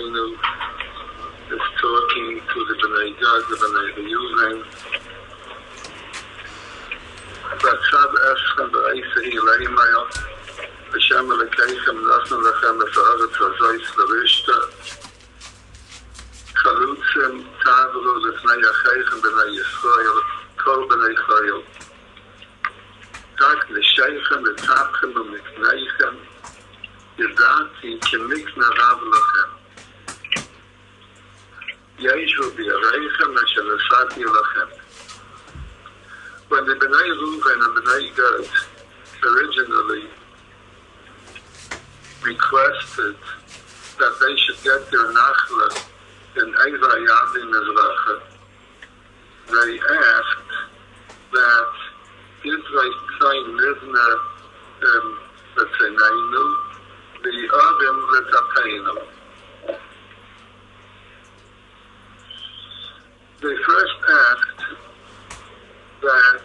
Rabbeinu is talking to the Bnei Gad, the Bnei Reuben. B'atzav eschem b'reisei leimayo, Hashem Elokeichem nasnu lechem es haaretz hazois l'rishta, Chalutzim tavru l'fnei acheichem b'nei Yisrael, kol b'nei Chayil. Tak l'sheichem v'tzavchem u'mikneichem, Yedati k'mikna rav lachem. Yeshu b'yareichem asher asati lachem. When the Bnei Reuben and Bnei Gad originally requested that they should get their nachla in Eva Yadin Mizracha, they asked that Yisrael Tzayin Nivna L'Tzeneinu the Avim L'Tapeinu. They first asked that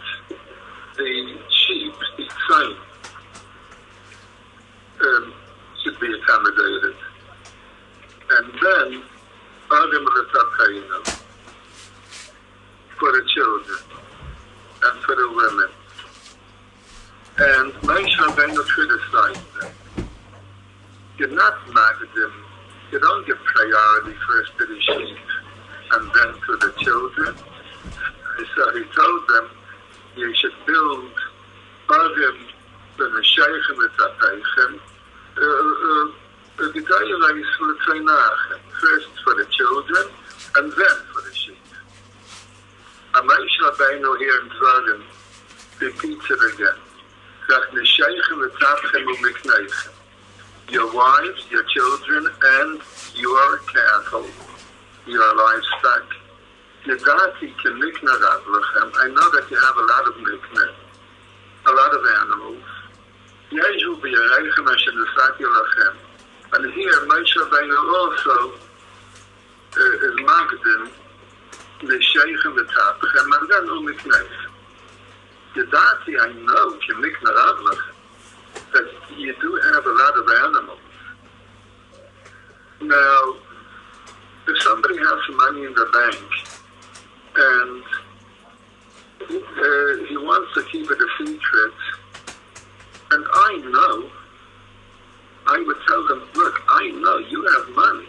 the sheep, the tzayim, should be accommodated. And then, Avim L'Tapeinu, for the children and for the women. And Moshe Rabbeinu criticized them. You're not magdim. You don't give priority first to the sheep and then to the children. So he told them, you should build Avim B'Nesheichem V'Tapeichem first for the children and then for the sheep. And Moshe Rabbeinu here in Dvarim repeats it again. Nesheichem V'Tavchem U'Mikneichem. Your wives, your children, and your cattle, your livestock. Yedati k'mikna rav lachem. I know that you have a lot of mikna, a lot of animals. Yeshu b'yareichem asher asati lachem. And here Moshe Rabbeinu also is magdim l'sheichem v'tapchem and then u'mikneichem. Yedati, I know k'mikna rav lachem, that you do have a lot of animals. Now, if somebody has some money in the bank and he wants to keep it a secret, and I would tell them, look, I know you have money.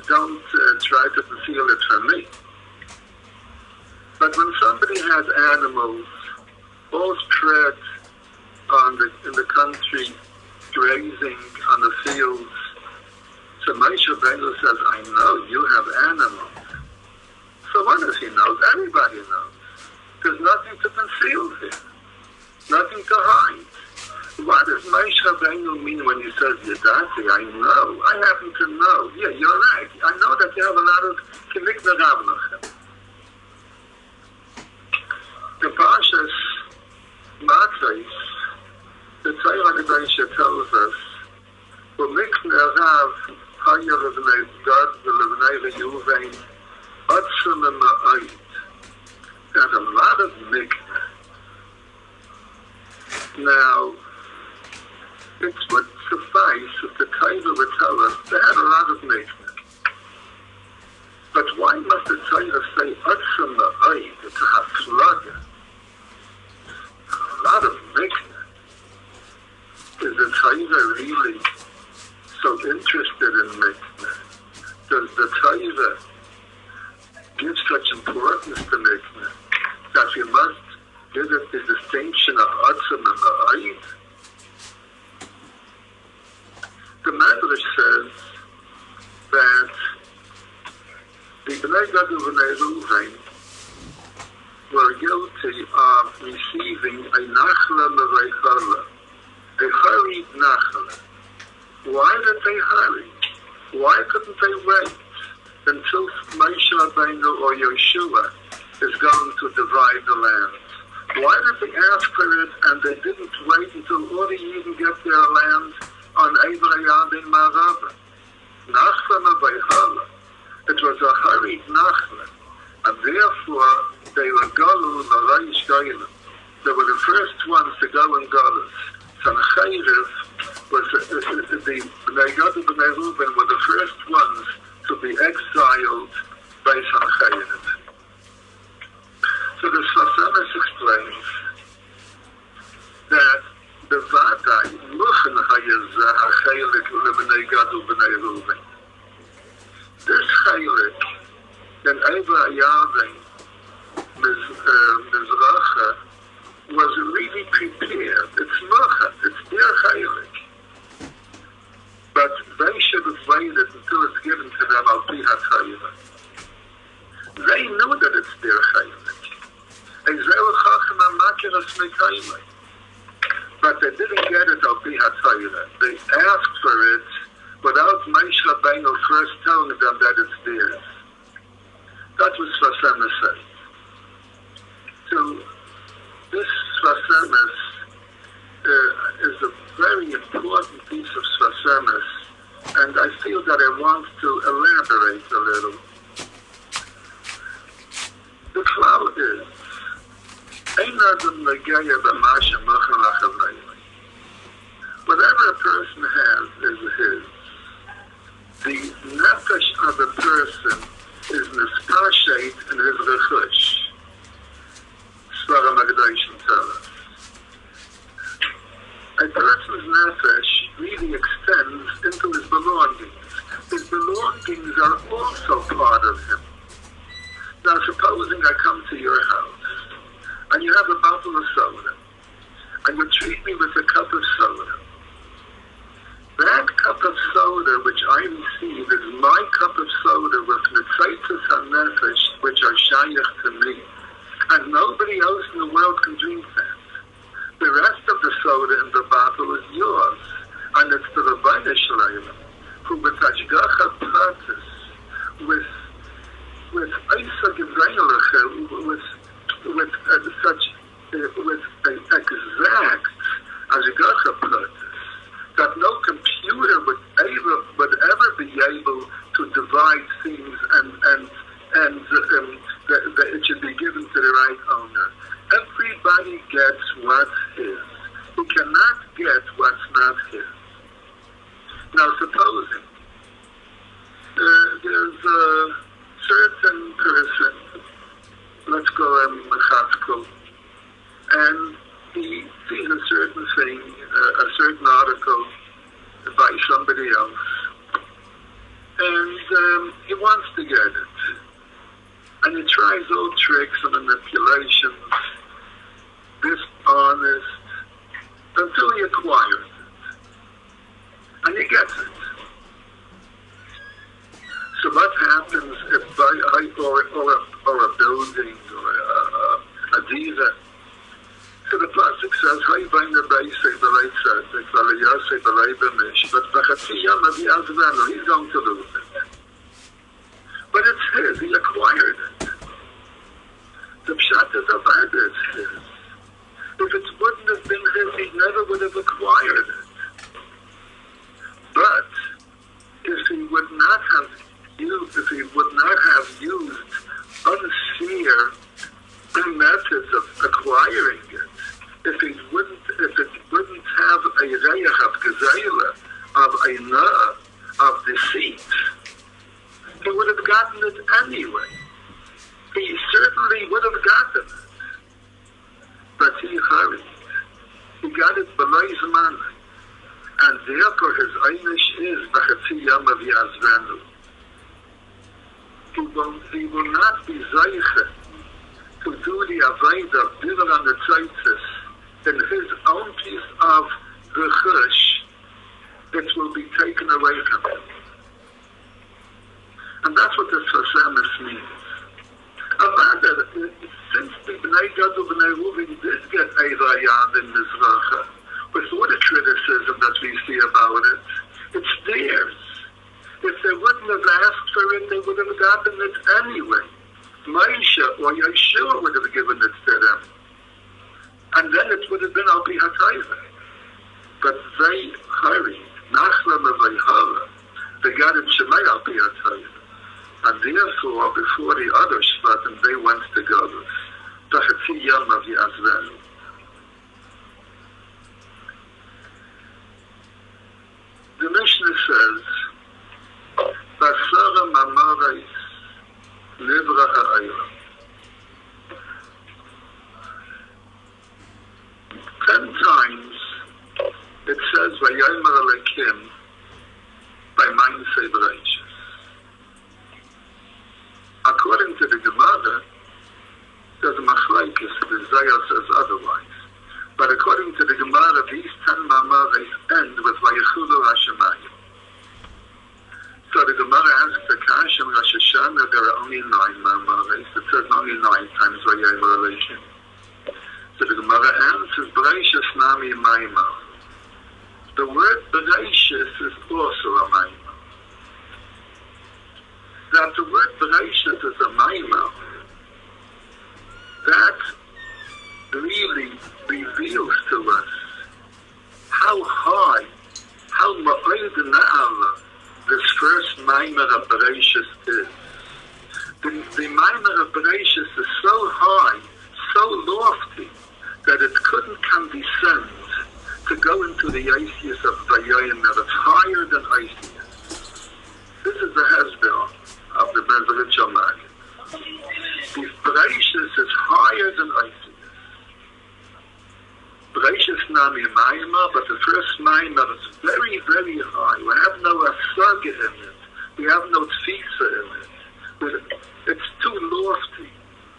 Don't try to conceal it from me. But when somebody has animals all spread in the country, grazing on the fields, so Moshe Rabbeinu says, I know you have animals. So what does he know? Everybody knows. There's nothing to conceal here. Nothing to hide. What does Moshe Rabbeinu mean when he says, Yedati? I know. I happen to know. Yeah, you're right. I know that you have a lot of k'mikna rav lachem. The Parshas Matos, the Torah Kedusha tells us, "U'mikna rav haya l'bnei Gad v'l'bnei Reuven atzum ma'ayit." There's a lot of mikna. Now, it would suffice if the Torah would tell us they had a lot of mikna. But why must the Torah say atzum ma'ayit? It's a haflaga. A lot of mikna. Is the Torah really so interested in mikna? Does the Torah give such importance to mikna that you must give it the distinction of atzum and ma'ayit? The Madrash says that the Bnei Gad and Bnei Reuven were guilty of receiving a nachla meveichalah, a hurried nachla. Why did they hurry? Why couldn't they wait until Moshe Rabbeinu or Yeshua is going to divide the land? Why did they ask for it and they didn't wait until all the Yidden get their land on Eivra Yadin Marava? Nachla meveichalah. It was a hurried nachla, and therefore they were galu l'reish gailim. They were the first ones to go in galus. Sancheriv was the Bnei Gad and Bnei Reuben were the first ones to be exiled by Sanchayim. So the Sfasemes explains that the Vadai Muchen Hayazah HaChelik LeBnei Gad u'Bnei Reuben. This Chelik, in Eva Yavin Mizracha, was really prepared. It's Muchen, it's their Chelik. But they should have waited until it's given to them al pi ha-Torah. They knew that it's their Chelik. But they didn't get it al pi ha-Torah. They asked for it without Moshe Rabbeinu first telling them that it's theirs. That was Sfasemes said. So this Sfasemes is a very important piece of Sfasemes, and I feel that I want to elaborate a little. The cloud is whatever a person has is his. The nefesh of a person is nispashet in his rechush. Svaram HaKadoshim tell us. A person's nefesh really extends into his belongings. His belongings are also part of him. Now, supposing I come to your house, and you have a bottle of soda, and you treat me with a cup of soda. That cup of soda which I receive is my cup of soda with Netzaitis HaNefesh, which are shayach to me. And nobody else in the world can drink that. The rest of the soda in the bottle is yours. And it's the Reuben Shleiman, who with Hashgacha Pratis, with Isa Geveilige, with exact Hashgacha Pratis, that no computer would ever be able to divide things and that it should be given to the right owner. Everybody gets what's his. He cannot get what's not his. Now, supposing there's a certain person, let's go Chatzkel, and he sees a certain thing, a certain article by somebody else, and he wants to get it. And he tries all tricks and manipulations, dishonest, until he acquires it. And he gets it. So what happens if or a building or a diva? So the Pasuk says, "Hay vayne beise b'lei tzedek, v'alei yosei b'lei b'mish," but b'chatzi yom avi azvenu, he's going to lose it. But it's his, he acquired it. The pshat is about it, it's his. If it wouldn't have been his, he never would have acquired it. But if he would not have used unfair methods of acquiring it, if it wouldn't have a reyach of gezeilah, of a of deceit, he would have gotten it anyway. He certainly would have gotten it. But he hurried. He got it below zman. And therefore his einish is b'chatzi yom avi azvenu. He will not be zeiche to do the avodah of diver on the tzaitzis in his own piece of rechush that will be taken away from him. And that's what the Sfasemes means. Since the Bnei Gad and Bnei Reuben did get Eva Yad in Mizracha, with all the criticism that we see about it, it's theirs. If they wouldn't have asked for it, they would have gotten it anyway. Moshe or Yeshua would have given it to them. And then it would have been al pi ha-Torah. But they hurried. Nachla mevayhara. They got it shemay al pi ha-Torah. And therefore, before the other Shvatim, they went to Galus. B'chatzi yom avi azvenu. says otherwise. But according to the Gemara, these 10 mamares end with Vayechulu Hashemayim. So the Gemara asks the Kasha in Rosh Hashanah, there are only 9 mamares. It says only 9 times Vayayim Elohim. So the Gemara answers, Bereishis Nami Maimah. The word Bereishis is also a Maimah. That the word Bereishis is a Maimah, that really reveals to us how high, how ma'od na'ala this first Maimer of Bereishis is. The Maimer of Bereishis is so high, so lofty, that it couldn't condescend to go into the Isis of Vayayim, that it's higher than Isis. This is the Hezbollah of the Bezalel Shammai. The Bereishis is higher than Isis. Bereishis Nami Maimah, but the first Maimah is very, very high. We have no asaga in it. We have no tfisa in it. It's too lofty.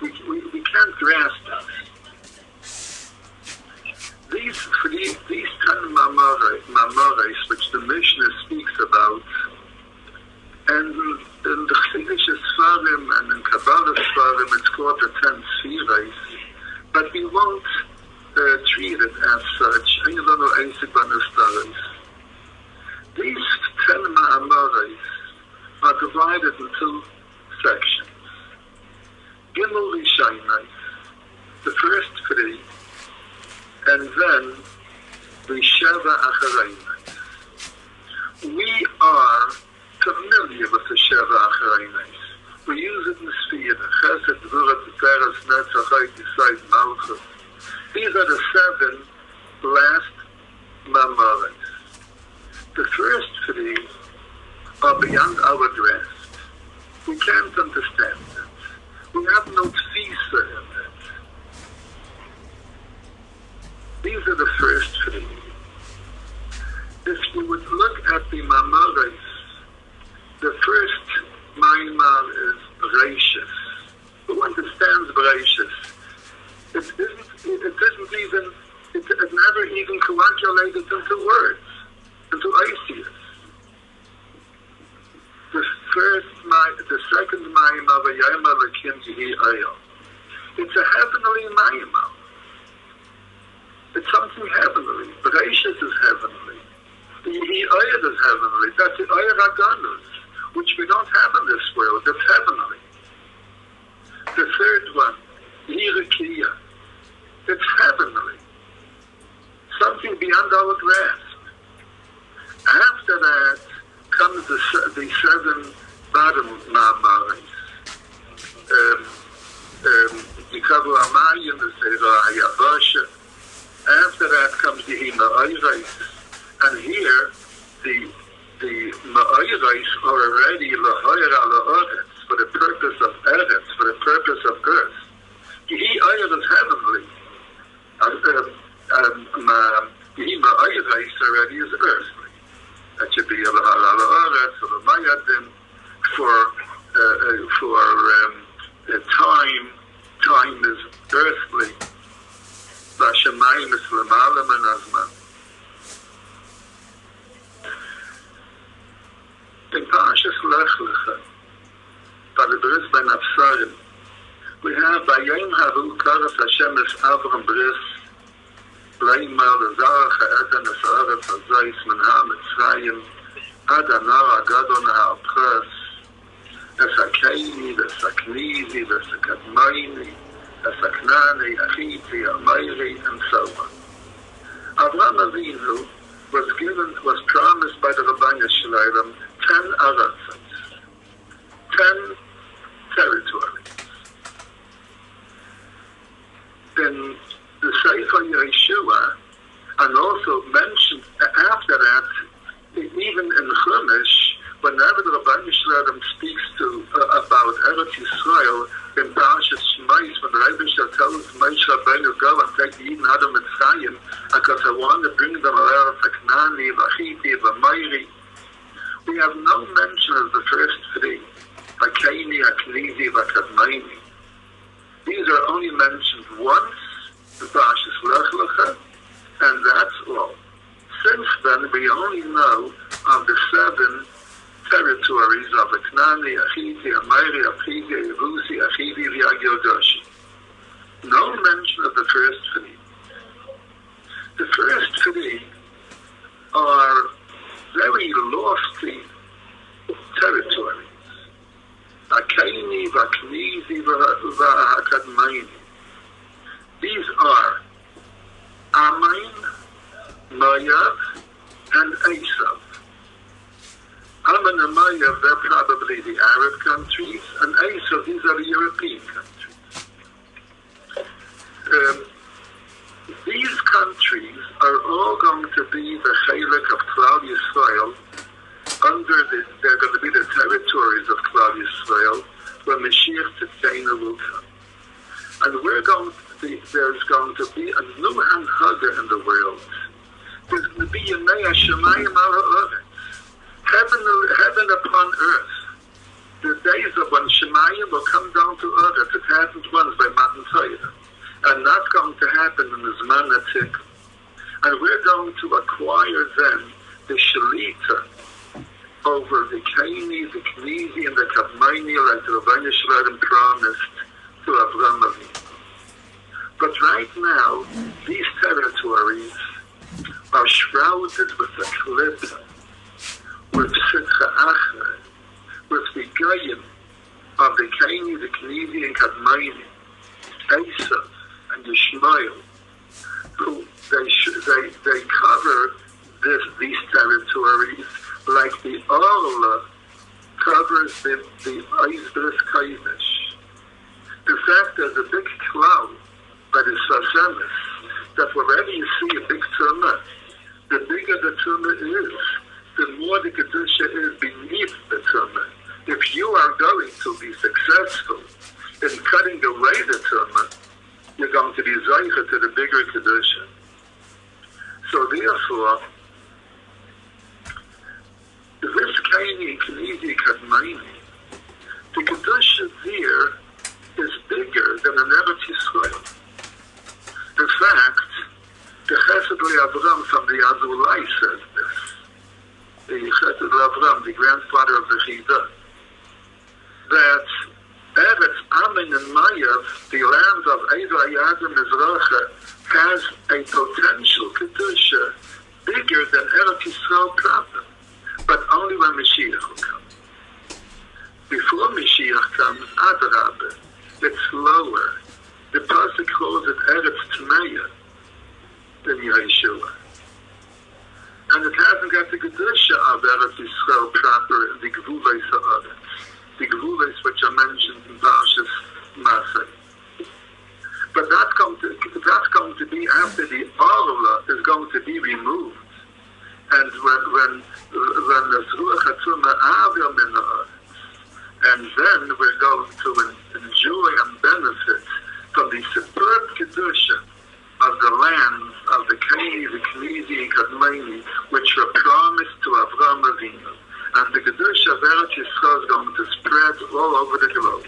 We can't grasp it. These 10 mamares, which the Mishnah speaks about, and in the Chassidish Sfarim and in Kabbalah Sfarim, it's called the 10 Sfirais, but we won't treat it as such. These 10 ma'amares are divided into 2 sections. Gimel Rishaynais, the first 3, and then Risheva Achareinais. We are familiar with the Sheva Achareinais. We use it in Sfira, Chesed, Gvura, Tiferes, Netzach, Yisai, Malchus. These are the 7 last mamares. The first 3 are beyond our grasp. We can't understand it. We have no tfisa in it. These are the first 3. If you would look at the mamares, the first maimar is Bereishis. Who understands Bereishis? It never even coagulated into words, into Isis. The second Maimah, Vayayim Elohim Yehi Ayel. It's a heavenly Maimah. It's something heavenly. Bereishis is heavenly. The Yehi Ayel is heavenly. That's the Ayel Aganus, which we don't have in this world. That's heavenly. The third one, Yirikiya. It's heavenly. Something beyond our grasp. After that comes the 7 bottom ma'amares. Yikavu Amayim, the Seirah Hayabasha. After that comes the Ma'ayrais. And here, the Ma'ayrais are already L'hoyer La'oretz, for the purpose of Eretz, for the purpose of earth. Yehi Ayel is heavenly. Yehi Ma'ayrais already is earthly. That should be L'hoyer La'oretz, or L'mayadim, for time. Time is earthly. L'shamayim is L'malam and Azman. In Parashas Lech Lecha, by the Bris Ben Absarim, we have Vayayim Haru Karas Hashem es Avram Bris, Leimar Zarach Eden es Aretz Hazayis Min HaMitzrayim, Ad Anar Agadon HaPres, es HaKeini, es HaKnizi, es HaKadmaini, es HaKnani, Achiti, Amayri, and so on. Avram Avinu was promised by the Rabban Shalom 10 aratzos, 10 territories. In the Sefer Yeshua, and also mentioned after that, even in Chumash, whenever the Rabban Shalom speaks about Eretz Yisrael, in Parashas Shmais, when the Reuben tells Moshe Rabbeinu, go and take the Eden out of Mitzrayim, because I want to bring them out of Knani, Vachiti, Vamayri. We have no mention of the first 3, Hakeni, Haknizi, Vakadmaini. These are only mentioned once in we only know of the 7 territories of Aknani, Achiti, Amari, Apigi, Yevusi, Achivi, V'Agyodoshi. No mention of the first 3. The first 3 are very lofty territories. Akaini, Vaknizi, V'Hakadmaini. These are Amain, Moav, and Esav. Ammon and Moav, they're probably the Arab countries, and Esav, these are the European countries. These countries are all going to be the Chelek of Klal Yisrael. They're going to be the territories of Klal Yisrael when Mashiach Tzidkenu will come. And there's going to be a new Hanhaga in the world. There's going to be Yemei HaShamayim HaOretz, heaven upon earth. The days of when Shemayim will come down to earth, it happened once by Matan Torah. And that's going to happen in the Zman HaTzik. And we're going to acquire then the Shalita over the Kaini, the Knizi, and the Kadmaini, like the Reuben Shloim promised to Avraham Avinu. But right now, these territories are shrouded with a klippa, with Sitcha Achre, with the Goyim of the Kaini, the Knizi, and Kadmaini, Esav, and Yishmael, who they cover these territories like the Orla covers the Eisbris Kaidish. In fact, there's a big cloud that is Sasemis, that wherever you see a big tumor, the bigger the tumor is, the more the Kedusha is beneath the tumor. If you are going to be successful in cutting away the tumor, you're going to be Zaycha to the bigger Kedusha. So therefore, this Kaini, Knizi, Kadmaini, the Kedusha there is bigger than an Eretz Yisrael. In fact, the Chesed Avraham from the Azulai says this. The Chesed Avraham, the grandfather of the Chida, that Eretz Amin and Moav, the land of Edo Ayad and Mizracha, has a potential Kedusha bigger than Eretz Yisrael proper, but only when Mashiach will come. Before Mashiach comes, Adarabah, it's lower. The Pasuk calls it Eretz Tmeya than Yeshua. And it hasn't got the Kedusha of Eretz Yisrael proper, the Gvules HaOretz. The Gvules which are mentioned in Parshas Masay. But that's going to be after the Orla is going to be removed. And when the Zruach HaTzuma Avir Min HaOretz, and then we're going to enjoy and benefit from the superb Kedusha of the lands of the Kaini, the Knizi, and Kadmaini, which were promised to Avraham Avinu. And the Kedusha of Eretz Yisrael is going to spread all over the globe.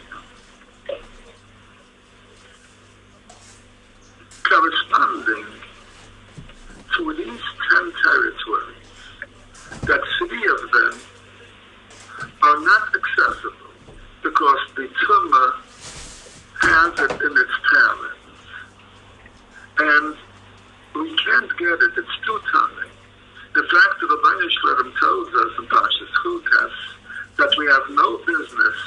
Corresponding to these 10 territories, that 3 of them are not accessible because the Tumah has it in its talents. And we can't get it, it's too tiny. The fact that the Reuben Shloim tells us in Parshas Chukas that we have no business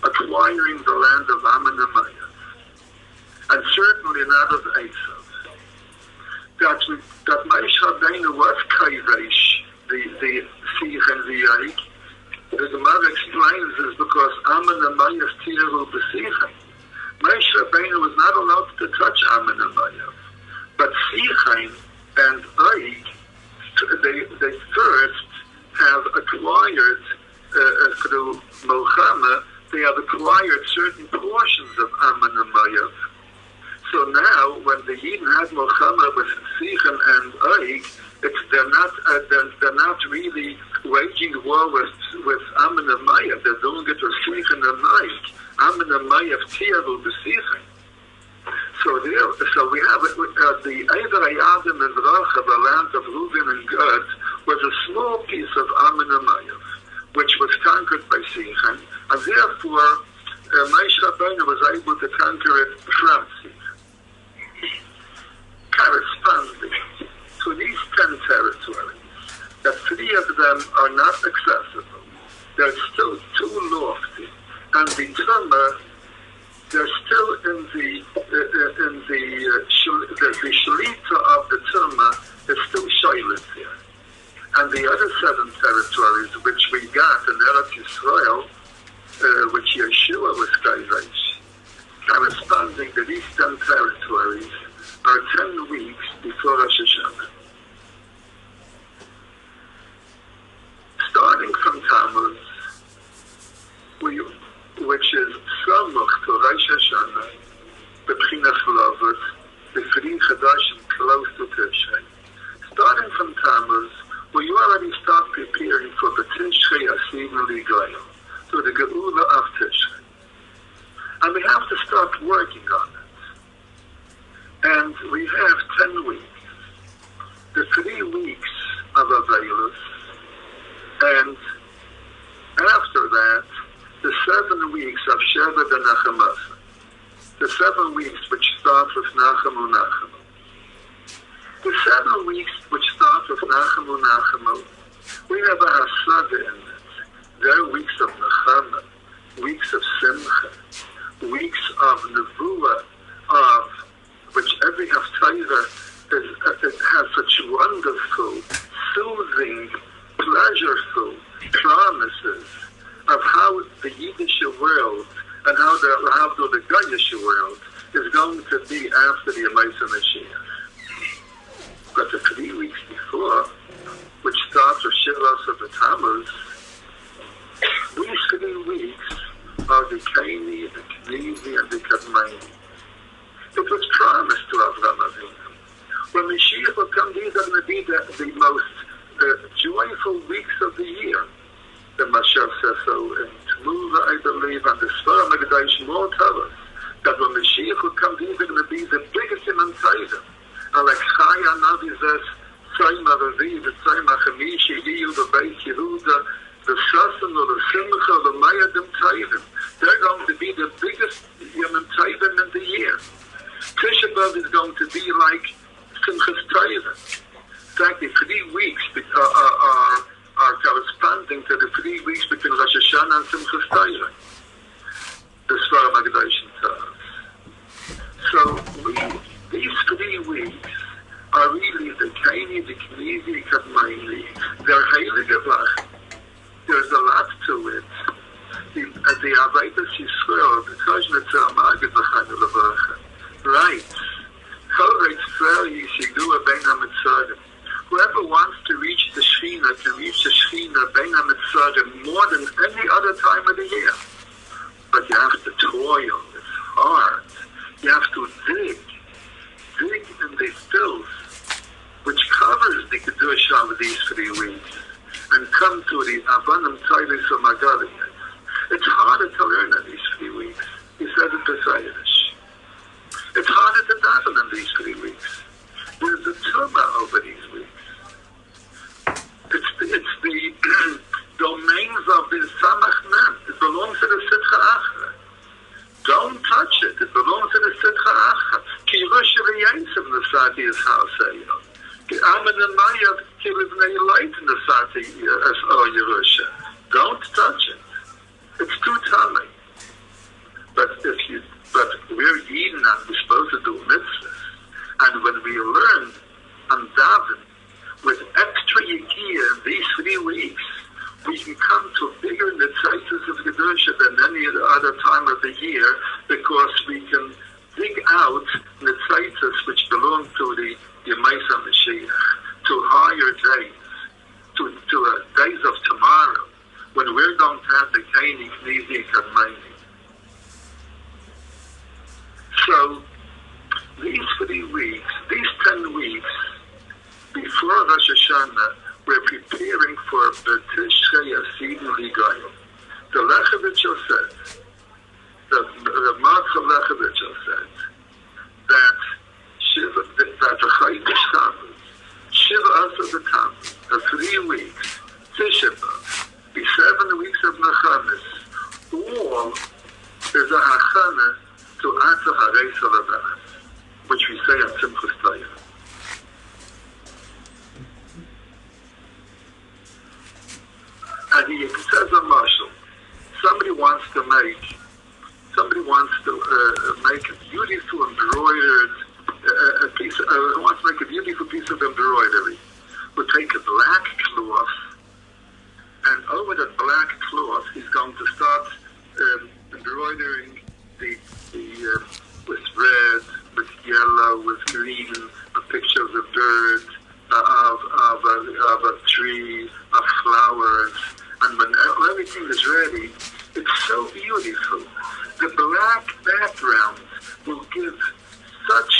acquiring the land of Ammon and Moav, and certainly not of Esav. That Moshe Rabbeinu was Kaivesh, the Sich and the Yaik. The Gemara explains is because Ammon and Moav Tiru B'Sichem. Moshe Rabbeinu was not allowed to touch Ammon and Moav, but Sichem and Yaik, they first have acquired through Milchama, they have acquired certain portions of Ammon and Moav. So now, when the Yidden had Milchama with Sichem and Yaik, they're not really waging war with Ammon and Moav. They're doing it with Sichem and Yaik. Ammon and Moav Tiru B'Sichem. So we have the Eider Ayadim and Racha, the land of Reuben and Gad, was a small piece of Ammon Amayev, which was conquered by Sichem, and therefore Moshe Rabbeinu was able to conquer it from Sichem. Corresponding to these 10 territories, that 3 of them are not accessible, they're still too lofty, and the Tumah, they're still in the Shalita of the Tumah is still Shailit here. And the other 7 territories which we got in Eretz Yisrael, which Yeshua was Kaivesh, corresponding to these 10 territories, are 10 weeks before Rosh Hashanah. Starting from Tammuz, which is Samuch to Rosh Hashanah, the B'chinas Lavet, the Fri Chadashim close to Tishrei. Starting from Tammuz, we already start preparing for the Tishrei Asidnu Ligayon, so the Geula of Tishrei. And we have to start working on it. And we have 10 weeks. The 3 weeks of Aveilus, and after that, the 7 weeks of Shevet and Nachamasa. The 7 weeks which start with Nachamu Nachamu. The 7 weeks which start with Nachamu Nachamu, we have a Hasaga in it. They're weeks of Nechama, weeks of Simcha, weeks of Nevuah, of which every Haftarah it has such wonderful, soothing, pleasureful promises of how the Yiddish world and how the Goyish world is going to be after the Amaisa Mashiach. But the 3 weeks before, which starts with Shilas of the Tammuz, these 3 weeks are the Kaini, the Knizi, and the Kadmaini. It was promised to Avraham Avinu. When Mashiach will come, these are going to be the most joyful weeks of the year. The Mashiach says so in Tmula, I believe, and the Sfara Megadash more tell us that when Mashiach will come, these are going to be the biggest in Antaidim. And like Chaya Navi says, Tzayma Ravi, the Tzayma Chamishi, Yiyu, the Beit Yehuda, the Sasan, or the Simcha, the Mayadim Taidim. They're going to be the biggest Yom Taidim in the year. Tisha B'Av is going to be like Simchas Taidim. In fact, the 3 weeks are corresponding to the 3 weeks between Rosh Hashanah and Simchas Taidim. The Sfara Megadash tells. So these 3 weeks are really the Kaini, the Knizi, the Kadmaini. They're Heilige Vach. There's a lot to it. The Aveidas Yisrael, the Tajnetzer Magid V'chayim Levacha, writes, whoever wants to reach the Shechina can reach the Shechina Bein HaMitzarim more than any other time of the year. But you have to toil. It's hard. You have to dig in the filth, which covers the Kedusha of these 3 weeks, and come to the Abanim Tailis of Magaliyah. It's harder to learn in these 3 weeks. He said it to Sayyidish. It's harder to daven in these 3 weeks. There's a tumah over these weeks. It's the domains of the Samach Mem. It belongs to the Sitcha Achra. Don't touch it. It belongs to the Sitcha Achra. Ki Yerusha V'Yetziv Nesati is Ha'aseyo. Ki Amen and Mayav Ki Livnei Light Nesati Yerusha. Don't touch it. It's too tummy. But we're Yidden and we're supposed to do mitzvahs. And when we learn and daven with extra Yekiyah in these 3 weeks, we can come to bigger Netzaitis of Kedusha than any other time of the year, because we can dig out Netzaitis which belong to the Yemaisa Mashiach, to higher days, to days of tomorrow, when we're going to have the Kaini, Knizi, Kadmaini. So, these 3 weeks, these 10 weeks, before Rosh Hashanah, we're preparing for the Tishrei Asidnu Ligayon. The Lechevitcher said, the Matzah Lechevitcher said, that the Chaydish Tammuz, Shiva Asa the Tammuz, the 3 3 weeks, Tisha B'Av, the 7 weeks of Nechamis, all is a hachana to Atzah Harei Salavach, which we say on Simchas Torah. And he says a marshal, somebody wants to make a beautiful embroidered wants to make a beautiful piece of embroidery. We'll take a black cloth, and over that black cloth he's going to start embroidering with red, with yellow, with green, a picture of a bird, of a tree, of flowers, and when everything is ready, it's so beautiful. The black background will give such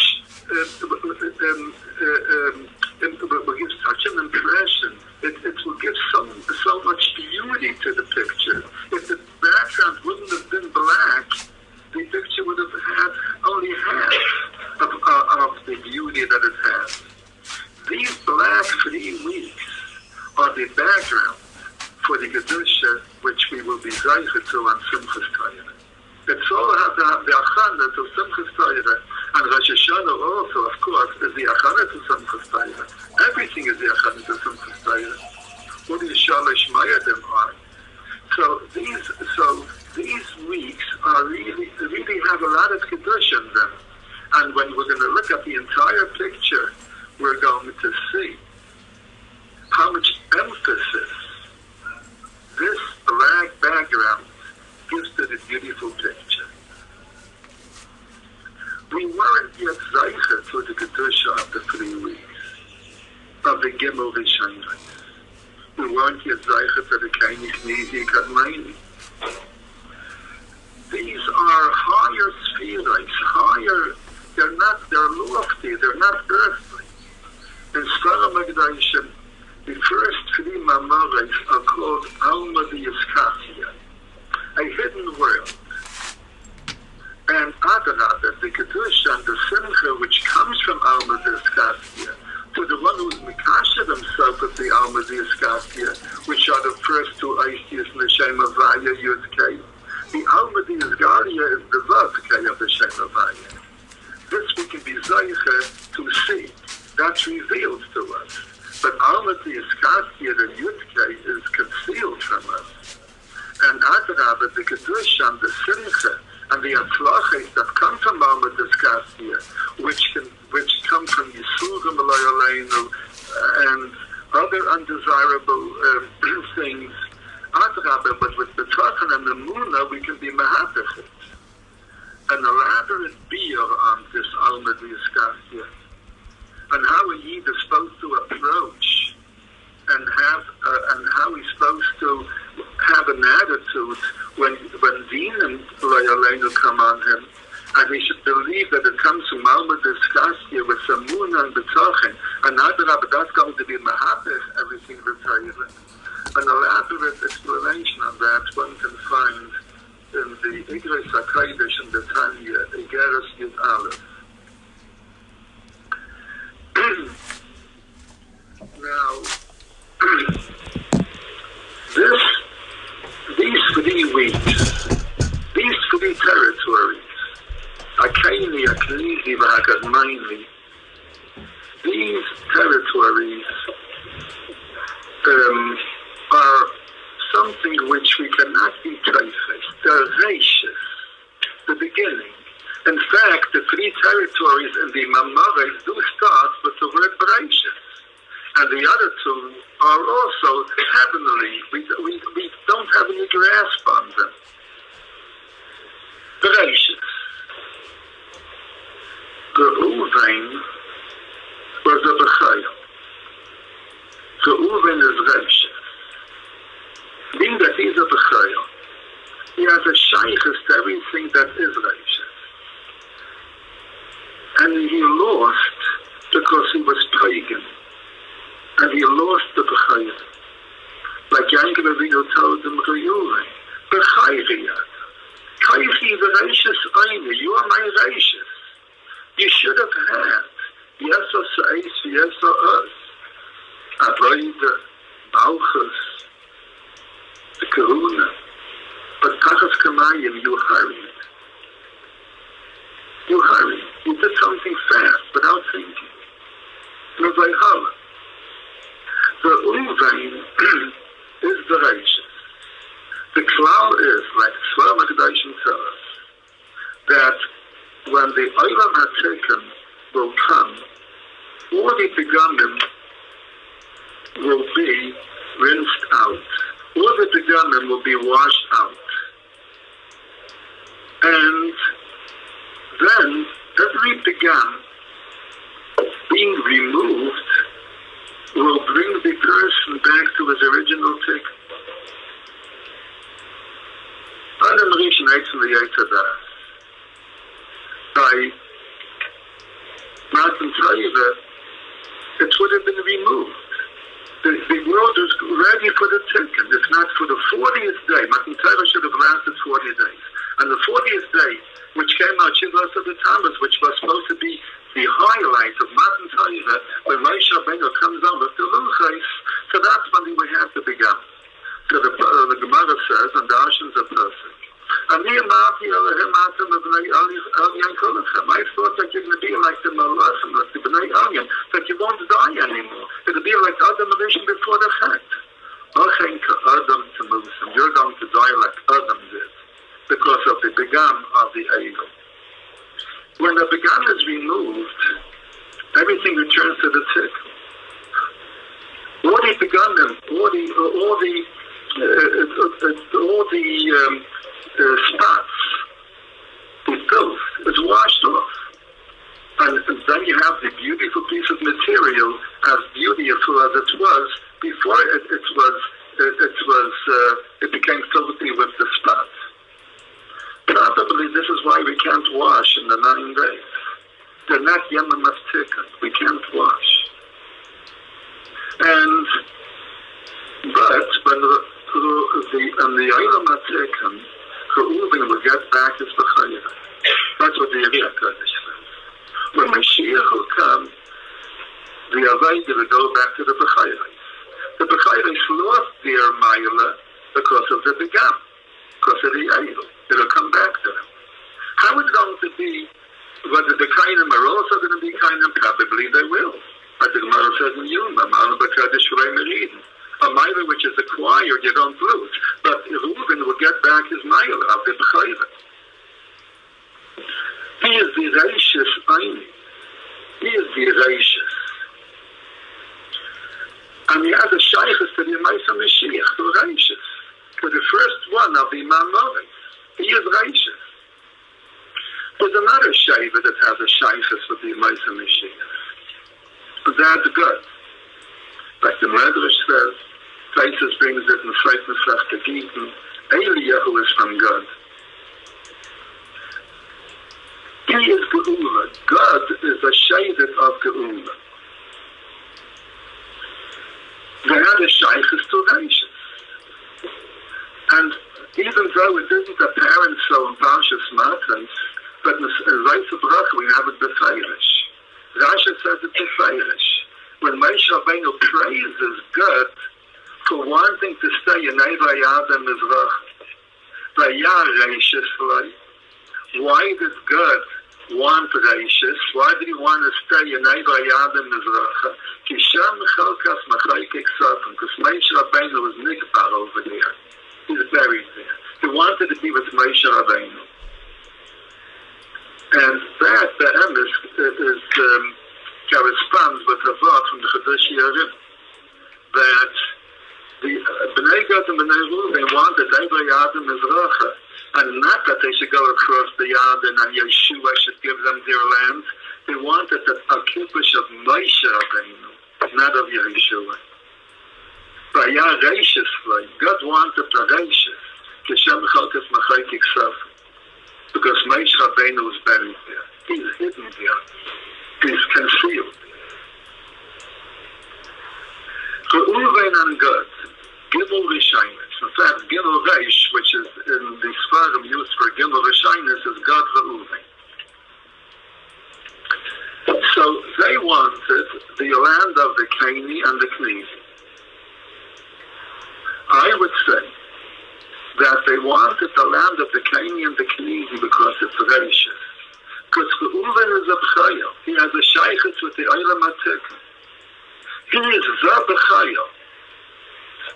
an impression. It will give so much beauty to the picture. If the background wouldn't have been black, the picture would have had only half of the beauty that it has. These black 3 weeks are the background for the Kedusha, which we will be zeicher to on Simchas Torah. It's all the achana to Simchas Torah, and Rosh Hashanah also, of course, is the achana to Simchas Torah. Everything is the achana to Simchas Torah. What do you shalish mayadim are? So these weeks are really have a lot of kedusha in them, and when we're going to look at the entire picture, we're going to see how much emphasis this black background gives to the beautiful picture. We weren't yet zeicher to the kedusha of the 3 weeks of the Gimel Rishonos. We weren't yet zeicher to the Kainis Nizi Kadmaini. These are higher spheres, they're lofty, they're not earthly. In Sfara Magdashim, the first 3 mamares are called Alma Diaskatia, a hidden world. And Adarabah, the Kedusha and the Simcha, which comes from Alma Diaskatia, to the one who's Mikasha himself with the Alma Diaskatia, which are the first 2 Aistis in the Shem Havaya Yud Kei. The Alma Diaskatia is the Vav Kei of the Shem Havaya. This we can be zeicher to see. That's revealed to us. But Alma Diaskatia, the Yud Kei, is concealed from us. And Adarabah, the Kedusha and the Simcha, and the Atzlachis that come from Alma Diaskatia, which come from Yisurim Aleinu and other undesirable things, Adarabah, but with the Tachan and the Muna, we can be Mahapachit. An elaborate beer on this Alma Diaskatia, and how a Yid is supposed to approach and how he's supposed to have an attitude when Dinim Layaleinu come on him, and he should believe that it comes from Alma Diaskatia with Samuna and B'tochin, and Adarabah, that's going to be Mahapech, everything that's Torah. An elaborate explanation of that one can find in the Igros HaKodesh and the Tanya, Igeres Yud Aleph. Now, these 3 weeks, these 3 territories, Akaini, Aknizi, V'Hakadmaini, these territories are something which we cannot be traced. They're Reishis, the beginning. In fact, the 3 territories in the Mamares do start with the word Bereishis. And the other 2 are also heavenly. We don't have any grasp on them. Bereishis. Reuben was a Bechayel. Reuben is Reishis. Being that he's a Bechayel, he has a shaykhis to everything that is Reishis. And he lost because he was pagan. And he lost the Bechayel. Like Yankov Avinu told him, Reuven, Bechayriat. Kaifi v'reishis aini, you are my reishis. You should have had Yesa Sa'is Yesa Us. Avoida, malchus, the kahuna. But tachas kamayim, you hurry. You hurry. You did something fast without thinking. It was like holla. The Reuben is the righteous. The klal is, like Svar Makdashim tell us, that when the Olam HaTikkun will come, all the begonim will be rinsed out. All the begonim will be washed out. And then every began being removed will bring the person back to his original tikkun. Adam Rishon actually that by Matan Torah, it would have been removed. The world is ready for the tikkun. If not for the 40th day, Matan Torah should have lasted 40 days. And the 40th day, which came out Shivas of the Tammuz, which was supposed to be the highlight of Matan Torah, when Moshe Rabbeinu comes on with the Luchais, so that's when we have to begin. So the Gemara says, and the Ashens are perfect. I thought that you're going to be like the Malachim, like the Bnei Elyon, that you won't die anymore. It'll be like Adam Rishon before the Chet. You're going to die like Adam did, because of the began of the Eagle. When the began is removed, everything returns to the tikkun. All the beganim, all the spots, the filth is washed off, and then you have the beautiful piece of material, as beautiful as it was before it became filthy with the spots. Probably this is why we can't wash in the 9 days. They're not yemim of tikkun. We can't wash. But when the Olam HaTikkun, Reuben will get back his bechayra. That's what the Yeriah Kodesh says. When Mashiach will come, the Avayda will go back to the bechayra. The bechayra lost their ma'ila because of the began, because of the idol. It'll come back to them. How is it going to be? Whether the kainim are also going to be kainim? Probably they will. But the Gemara says in Yuma, a mile which is acquired, you don't lose. But Reuben will get back his mile of the bechayra. He is the righteous Aini. He is the righteous. And he has a shaykhus to the Maisa Mashiach, the righteous. For the first one of the Imam Moritz. He is righteous. There's another shayva that has a shaykhus with the Maisa Mashiach. But that's good. Like the Medrash says, Taisus brings it in Sefer Masechta Gittin, Eliyahu is from God. He is Geula. God is a shayvet of Geula. They had a shaykhus to righteous. And even though it isn't apparent so in Parshas Matos, but in Zaytze Bracha we have it befeirish. Rashi says it befeirish. When Moshe Rabbeinu praises God for wanting to stay in Eivai Adam Mizrach, why did God want righteous? Why did he want to stay in Eivai Adam Mizrach? Because Moshe Rabbeinu was nikbar over there. He's buried there. He wanted to be with Moshe Rabbeinu. And that, the emes, corresponds with a thought from the Chodesh Yerim, that the Bnei Gad and Bnei Reuben wanted Eivai Adam Mizracha, and not that they should go across the Yarden and Yeshua should give them their land. They wanted a kippush of Moshe Rabbeinu, not of Yeshua. God wanted the righteous, because Moshe Rabbeinu was buried there. He's hidden there. He's concealed. Reuben and God, Gimel Rishonis. In fact, Gimel Reish, which is in the Sfarim used for Gimel Rishonis, is God Reuben. So they wanted the land of the Keni and the Knizi. They wanted the land of the Kaini and the Knizi because it's righteous. Because Reuben is a b'chaya. He has a shaykhus with the Olam Atik. He is the b'chaya.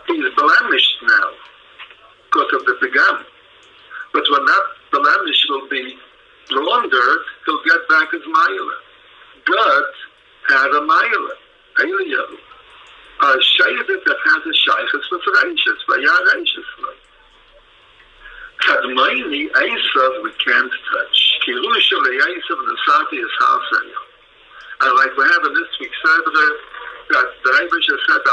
He is blemished now because of the Pegam. But when that blemish will be laundered, he'll get back his Ma'ila. God had a Ma'ila, Eliyahu. A Shaykhus that has a shaykhus with righteous, v'yah righteous. Kadmaini, Esav, we can't touch. Kirusha le'Esav, Nesati is Hasayah. And like we have in this week's Seder, that the Rebbe said,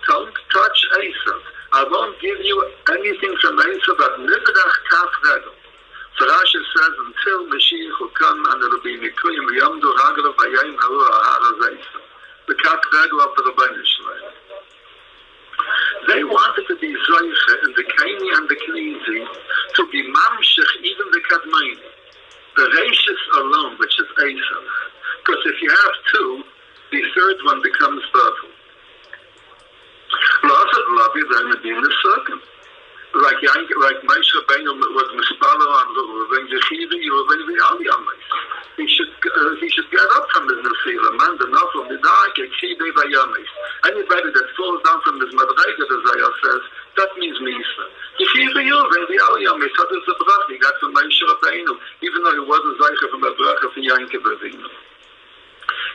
don't touch Esav. I won't give you anything from Esav but Nivdach Kaf Regel. So Rashi says, until Mashiach will come and it'll be Nikuyim, Yamdu Ragel Vayayim Haru Aharaz Esav. The Kaf Regel of the Rebbeinu Shalom. They wanted to be Zoyche in the Kaini and the Knizi to be Mamshech, even the Kadmaini. The Reishis alone, which is Esav. Because if you have two, the third one becomes Bavel. Lazar Labi, then would be in the circle. Like Moshe Rabbeinu was Mispalo on Reuben, Yechivi, Reuben, he should get up from his Nefila, man, the Nafel, Midah, Yechivi, Vayamis. Anybody that falls down from his Madrega, the Zayah says, that means Misa. Yechivi, Reuben, Vayamis, that is the brach he got from Moshe Rabbeinu, even though he wasn't Zaycha from a brach of Yankiv Avinu.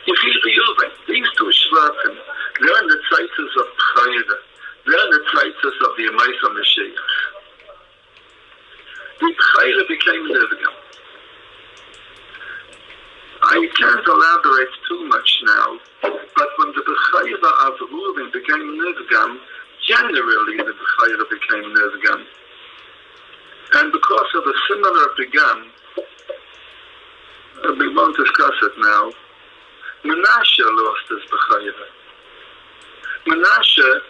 Yechivi, Reuben, these two Shvatim, they're in the Tzaitzes of Chayra. They're the Tzaitzes of the Emaisa Mashiach. The Chayra became Nivgam. I can't elaborate too much now, but when the Bechayra of Reuben became Nivgam, generally the Bechayra became Nivgam. And because of a similar Begam, we won't discuss it now, Menashe lost his Bechayra. Menashe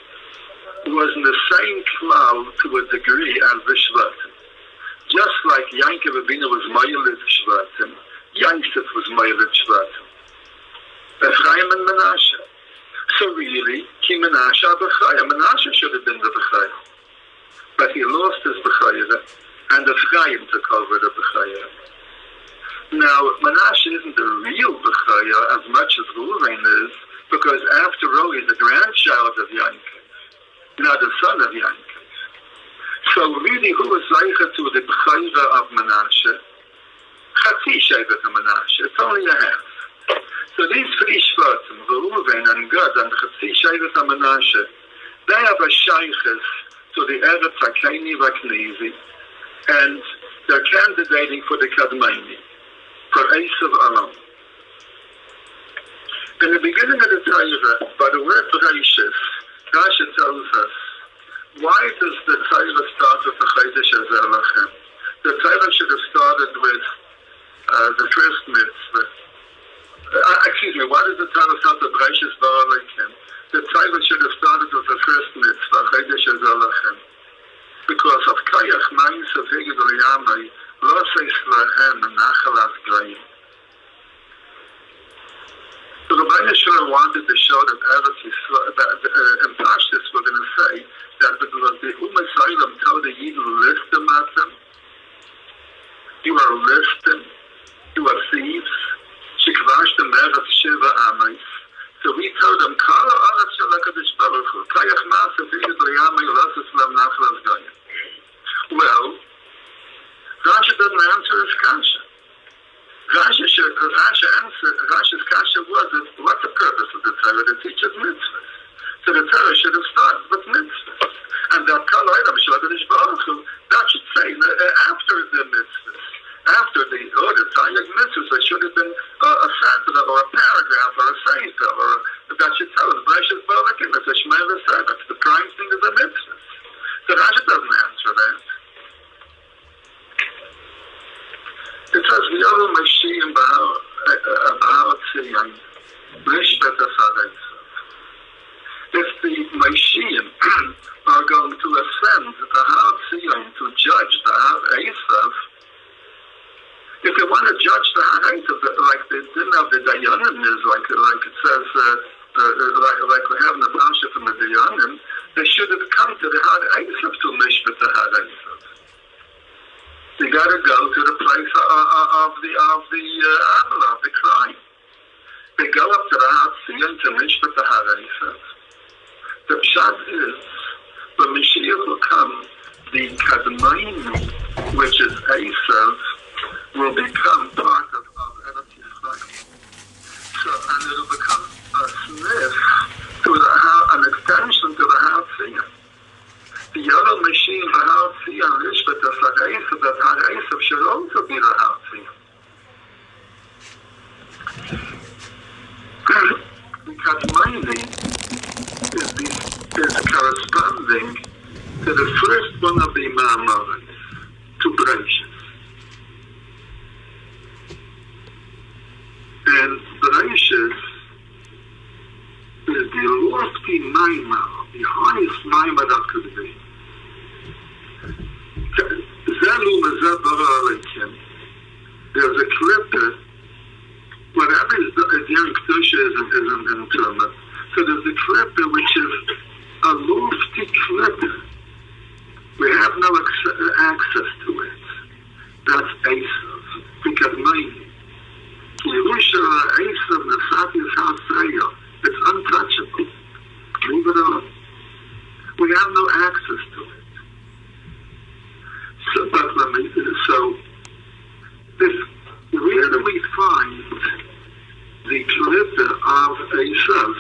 was in the same cloud to a degree as the Shvatim. Just like Yankiv Avinu was Ma'ilid Shvatim, Yosef was Ma'ilid Shvatim. Ephraim and Menashe. So really, Ki Menashe B'chaya. Menashe should have been the B'chaya. But he lost his B'chaya, and Ephraim took over the B'chaya. Now, Menashe isn't the real B'chaya as much as Reuben is, because after all, he's the grandchild of Yankiv. Not the son of Yankiv. So really, who was Zaycha to the B'chayra of Menashe? Chatzi Shevet of Menashe. It's only a half. So these three Shvatim, Reuben and Gad and Chatzi Shevet of Menashe, they have a Shaykhis to the Eretz HaKaini V'Knizi, and they're candidating for the Kadmaini, for Esav alone. In the beginning of the Torah, by the word Reishis, Rashi tells us, why does the Torah start with the Chodesh Hazeh Lachem? The Torah should have started with the first mitzvah. Why does the Torah start with Reishis Bara Lechem? The Torah should have started with the first mitzvah, Chodesh Hazeh Lachem. Because of Kayach Ma'is of Heged L'Yamai, Lo Seis Lahem and Nachal Azgrayim. So the Rebbeinu Shalom wanted to show that Eretz Yisrael, in Pashtus we're going to say that because the Ummah Yisraelim told the Yidden listen at them, you are listening, you are thieves, Shikvash the Meretz Shiva Amais. So we told them, Kala Aretz Shalakadosh Baruch Hu, Kayach Ma'aseh V'Yid L'Yamai L'As Islam Nachal Azgayim. Well, Rashi doesn't answer his kasha. Rashi's kasha was, what's the purpose of the Torah? To teach us mitzvahs. So the Torah should have started with mitzvahs. And that Kal Olam Shaladosh Baruch Hu, that should say after the mitzvahs, after the Tayag mitzvahs, there should have been a sentence or a paragraph or a sefer, or that should tell us, Breshus Balakim, it's a Shmei V'Seh, that's the prime thing of the mitzvahs. So Rashi doesn't answer that. It says, V'yolu Mashiach Bahar Tziyam, Lishbet HaSareitzav. If the Mashiach are going to ascend the Har Tziyam to judge the Har Esav, if they want to judge the Har Esav, like they didn't have the Dayanim is, like it says, like we have in the Pasha from the Dayanim, they should have come to the Har Esav to Mishbet the Har Esav. got to go to the place of the crime. They go up to the Hatzion to mishpat the Hareisas. The pshat is, when Mashiach will come, the Kadmaini, which is Esav, will become part of Eretz Yisrael. So, and it will become a sniff to an extension to the Hatzion. The yellow machine, the Hatzion, Rishvat, the Hareisas, that Hareisas should also be the Hatzion. The Kadmaini is corresponding to the first one of the Ma'amarim, to Bereshis. And Bereshis is the lofty Maimah, the highest Maimah that could be. There's a clip, whatever is young Kedusha is in Tumah. So there's a clip which is a lofty clip. We have no access to it. That's Esav. Because mine, Yerusha, Esav, Nesati's house, it's untouchable. Leave it alone. We have no access to it. So this, where do we find the klipa of Esav,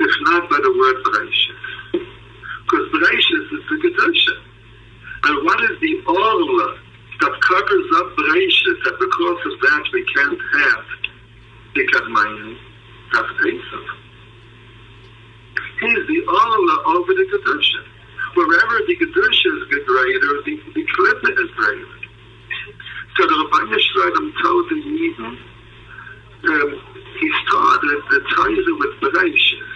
if not by the word Bereshis? Because Bereshis is the Kedusha. And what is the Orla that covers up Bereshis, that because of that we can't have the Kadmaini? That's Esav. He's the Orla over the Kedusha. Wherever the Kedusha is greater, the klipa is greater. So the Rebbeinu Shloim told the Yidden, he started the Torah with Bereshis,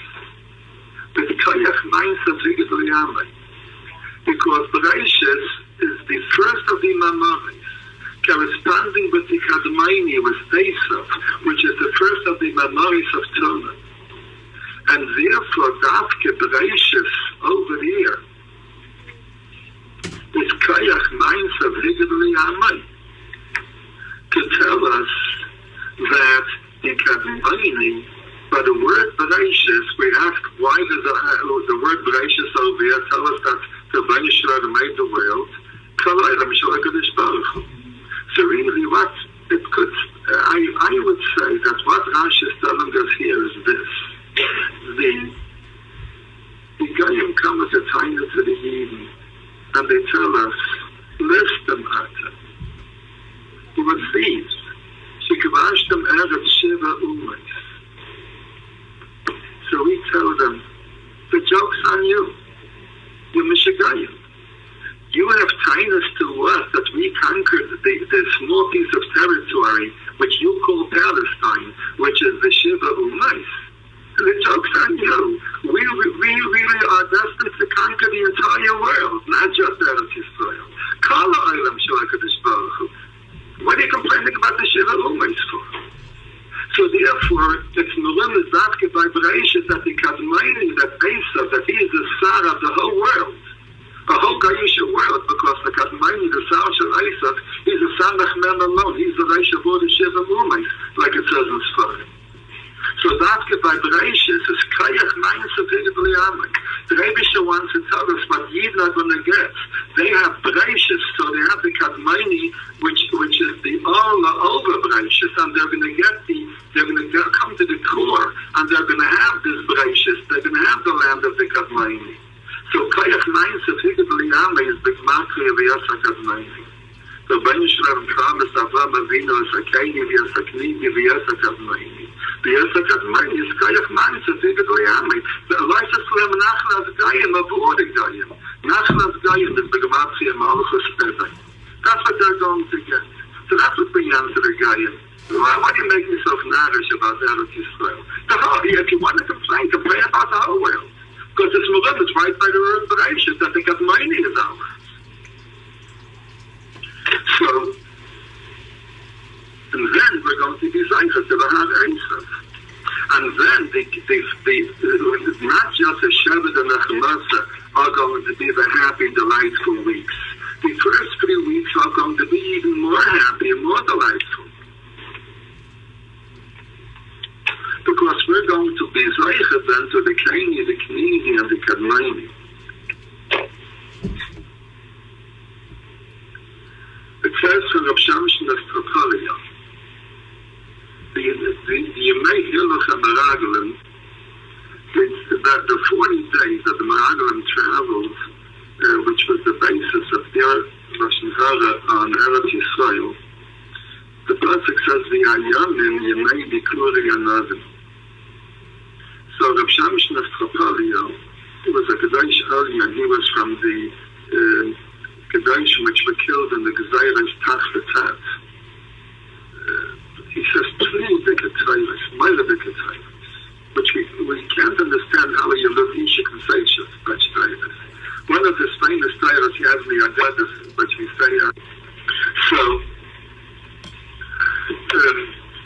with Koyach Ma'asav Zigid L'Yamei, because Bereshis is the first of the Ma'amaris, corresponding with the Kadmaini, with Esav, which is the first of the Ma'amaris of Tumah. And therefore, Dafke Bereshis over here is Koyach Ma'asav Zigid L'Yamei, to tell us that the Kadmaini, by the word Bereshis, we ask why does the word Bereshis over here tell us that the Rebbeinu Shloim made the world? So really what it could, I would say that what Rashi is telling us here is this. The Goyim come at a time to the Yidden, and they tell us, listen at it. You were thieves. Shekavashtem Eretz Shiva Umas. So we tell them, the joke's on you. You're Mishagayim. You have kindness to us that we conquered the small piece of territory which you call Palestine, which is the Shiva Umas. The joke's on you. We really are destined to conquer the entire world, not just Eretz Yisrael. Kala Olam Shalakadosh Baruch Hu. What are you complaining about the Shiva Umas for? So therefore, it's Murim is Dafke by Bereshis that the Kadmaini, that Esav, that he is the Sar of the whole world, the whole Gayusha world, because the Kadmaini, the Sar Shel Esav, he's the Samech Mem alone, he's the Reish of all the Shiva Umas, like it says in Sfarim. So Dafke by Bereshis is Kayach Ma'asav Zigid L'Yamei. The Rebbe wants to tell us what Yidden are going to get. They have Bereshis, so they have the Kadmaini, which is the Orla over Bereshis, and they're going to come to the core, and they're going to have this Bereshis, they're going to have the land of the Kadmaini. So Kayach Ma'asav Zigid L'Yamei is the Gmatri of Yasa Kadmaini. The Rebbeinu Shloim promised Avraham Avinu is a Kaini v'Yasa Knigi v'Yasa Kadmaini. The Yasa Kadmaini is Kayach Ma'asav Zigid L'Yamei. The Elisa Shlem Nachlas Gayim Avur the Gayim. Nachlas Gayim is the Gematria Malchus Tezay. That's what they're going to get. So that's what we answer the Gayim. Why do you make yourself narrish about Eretz Yisrael? If you want to complain about the whole world. Because it's Murim, it's right by the word Bereshis that the Kadmaini is ours. So, and then we're going to be Zaycha to the Had Esav. And then not just a Shabbat and a Chemasa are going to be the happy, delightful weeks. The first 3 weeks are going to be Kadmaini. It says from Rav Shamish Nestropolia, the Yemei Hilach HaMeraglim, that the 40 days that the Meraglim traveled, which was the basis of their Lashon Hara on Eretz Yisrael, the pasuk says the Ayamim Yemei Bikuri Anavim. So Rav Shamish Nestropolia, he was a Kedash Aliyah, he was from the Kedashim which were killed in the Gezeiras Tachvatat. He says three Bikatayras, Meila Bikatayras, which we can't understand how you look Ishik and Seishas, such Tayras. One of his famous Tayras, he has the Adadas, which we say.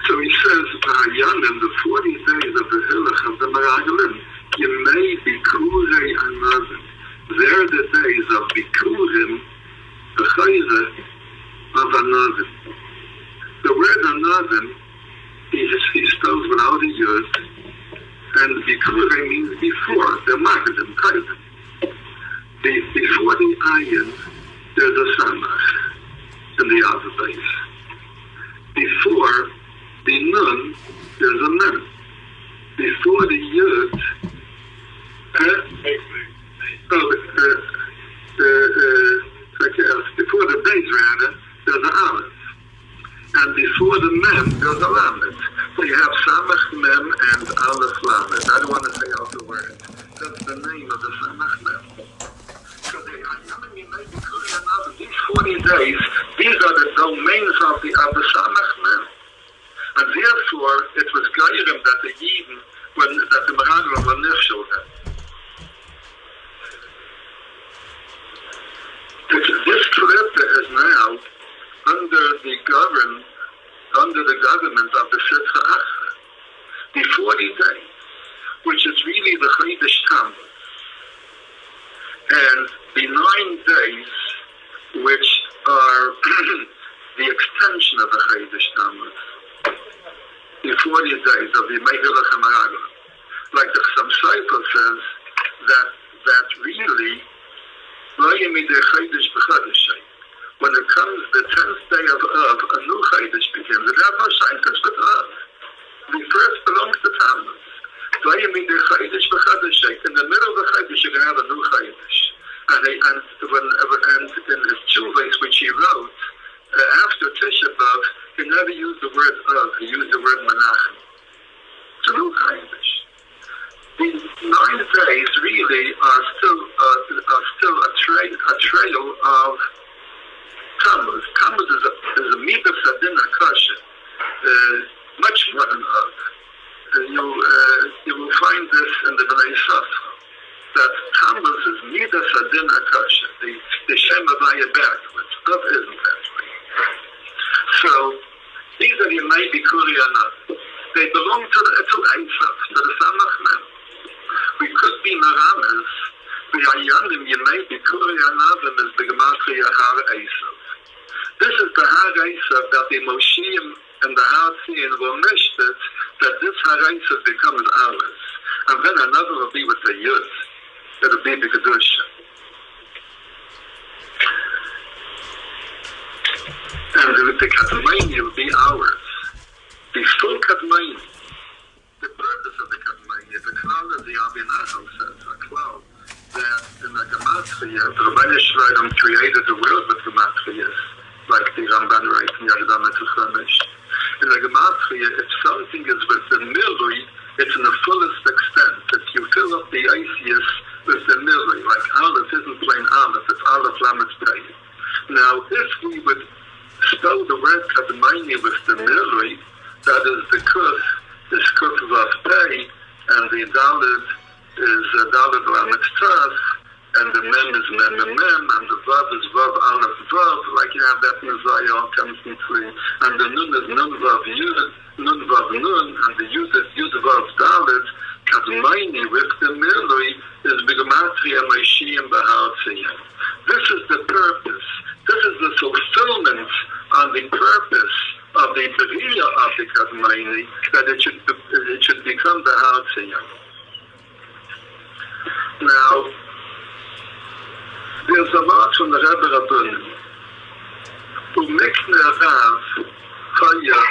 So he says, V'hayanim, the 40 days of the Hilach of the Meraglim, Yemei Bikurei Anavim. They're the days of Bikurim, the Chayze of Anavim. The word Anavim, he spells without a yud, and Bikurei means before, the Magadim, Kaidim. Before the Ayin, there's a Samach in the other base. Before the Nun, there's a Mem. Before the Yud, before the Beis rather, there's a Aleph. And before the Mem, there's a Lamed. So you have Samach Mem and Aleph Lamed. I don't want to say all the words. That's the name of the Samach Mem. So these 40 days, these are the domains of the Samach Mem. And therefore, it was Gairim that the Yidden, that the Meraglim were Nifshel them. This trip is now under the government of the Sitcha Achra, the 40 days, which is really the Chodesh Tammuz, and the 9 days, which are the extension of the Chodesh Tammuz, the 40 days of the Hilach HaMeraglim. Like the Chassam Sofer says, that really, when it comes the 10th day of Av, a new Chodesh begins. It has no shaykhs with Av. The first belongs to Tammuz. In the middle of the Chodesh, you're going to have a new Chodesh. And in his Tshuvos, which he wrote, after Tisha B'Av, he never used the word Av, he used the word Menachem. It's a new Chodesh. The 9 days really are still a trail of Tammuz. Tammuz is a midah sadin akasha, much more than Av. You will find this in the Bnei Safra, that Tammuz is midah sadin akasha, the Shem Havaya backwards. Av isn't that way. So these are the Yemei Bikuri Anav. They belong to Ein Sof, to the Samach Mem. We could be Maramas, the Ayanim Yemei Bikuri Anavim is the Gematria Har Esav. This is the Har Esav that the Mosheim and the Har Tzion will mishpat, that this Har Esav becomes ours. And then another will be with the Yud. It'll be the Kedusha. And the Kadmaini will be ours. The full Kadmaini. The purpose of the Kadmaini, the Klal of the Abinahal says, a Klal, that in the Gematria, the Rebbeinu Shloim created the world with Gematrias, like the Ramban writes in Yagdama Tuchanish. In the Gematria, if something is with the Milui, it's in the fullest extent. If you fill up the Isis with the Milui, like Aleph isn't plain Aleph, it's Aleph Lamed Pei. Now, if we would spell the word Kadmaini with the Milui, that is the Kuf, is Kuf Vav Pei, and the Dalet is Dalet Lamed Taf, and the Mem is Mem and Mem, and the Vav is Vav Aleph Vav, like you have that Messiah constantly, and the Nun is Nun Vav Yud, Nun Vav Nun, and the Yud is Yud Vav Dalet. Kadmaini with the Milui is B'Gematria Mosheim B'Har Tzion. This is the purpose. This is the fulfillment on the purpose of the B'Riyah of the Kadmaini, that it should become the Har Tzion. Now, There's a lot from the Rebbe Reuben. ומקנה רב חיה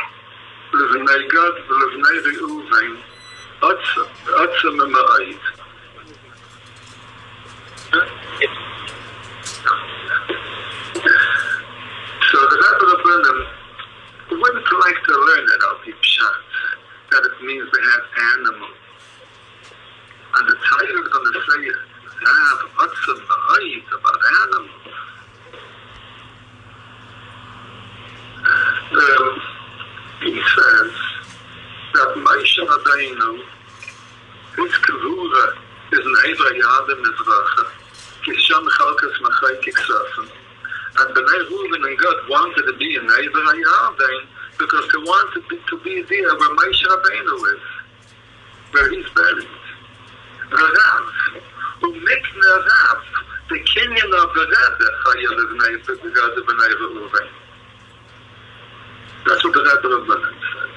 לבני גד ולבני ראובן עצם ממעט. So the Rebbe Reuben wouldn't like to learn it out of pshat, that it means they have animals. And the Torah is going to say Rav עצem mamait about animals. He says that Moshe Rabbeinu, his kavura is Neiva Yadam Mizracha, Kisham Chalkas Machai Kiksafen. And Bnei Reuben and God wanted to be in Neiva Yadam because they wanted to be there where Moshe Rabbeinu is, where he's buried. Rav, who Mikna Rav, the Kenyan of the Rebbe, Chayel is Neiva Bnei Reuben. That's what the Rebbe Reuben says.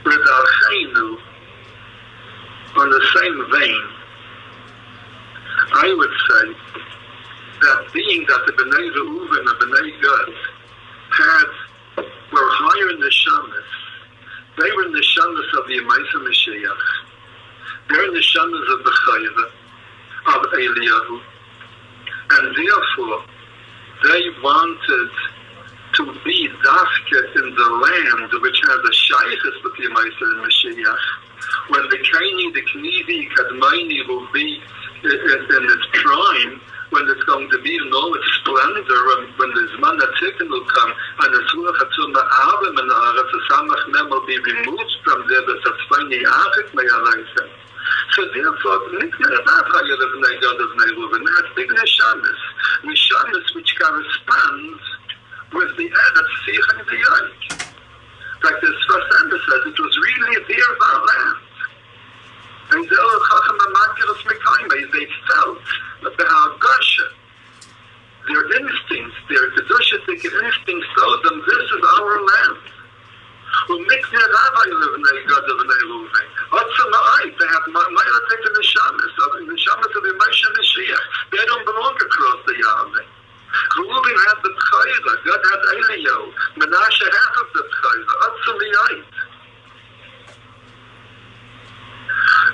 With our Chainu, on the same vein, I would say that being that the Bnei Reuben and Bnei Gad were higher in the Shamas, they were in the Shamas of the Yemaisa Mashiach, they're in the Shamas of the Chayva, of Eliyahu, and therefore they wanted to be dafke in the land which has a shaykhis with the Yemaisa and Mashiach, when the Kaini, the Knivi, Kadmaini will be in its prime, when it's going to be in all its splendor, when the Zman HaTikkun will come, and the Surah HaTzum Ha'avim and the Aretz HaSamach Mem will be removed from there, the Tatzvayni Achik Me'alaisen. So therefore, that's big Nishanis. Nishanis which corresponds with the Eretz Sich and the Yoik. Like the Sfasanda says, it was really their land. And they felt that the Hagasha, their instincts, their Kedushitic instincts told them, this is our land. They have Ma'ila taken the Shamas of the Yemaisa Mashiach. They don't belong across the Yahweh. Reuben had the Tchayva, God had Eliyahu, Menashe half of the Tchayva, Atzumiyait.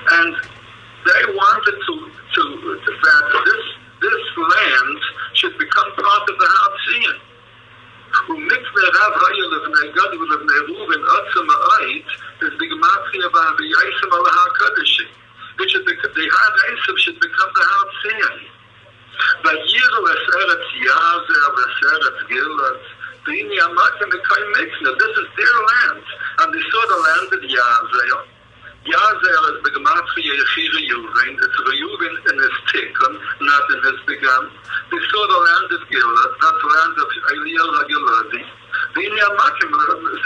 And they wanted that this land should become part of the Hatzion. Umikne Rav Hayel of Negad of Reuben Atzumiyait is the Gematria of Aviyaisim al HaKadoshim, which is the Had should become the Hatzion. But Yiru Eretz Yazer, Eretz Gilad, Bini Amakim Mekai Mikna, this is their land. And they saw the land of Yazer. Yazer is the Gematria Yechira Reuben, it's Reuben in his Tikkun, not in his Begam. They saw the land of Gilad, that's the land of Eliel HaGiladi. Bini Amakim,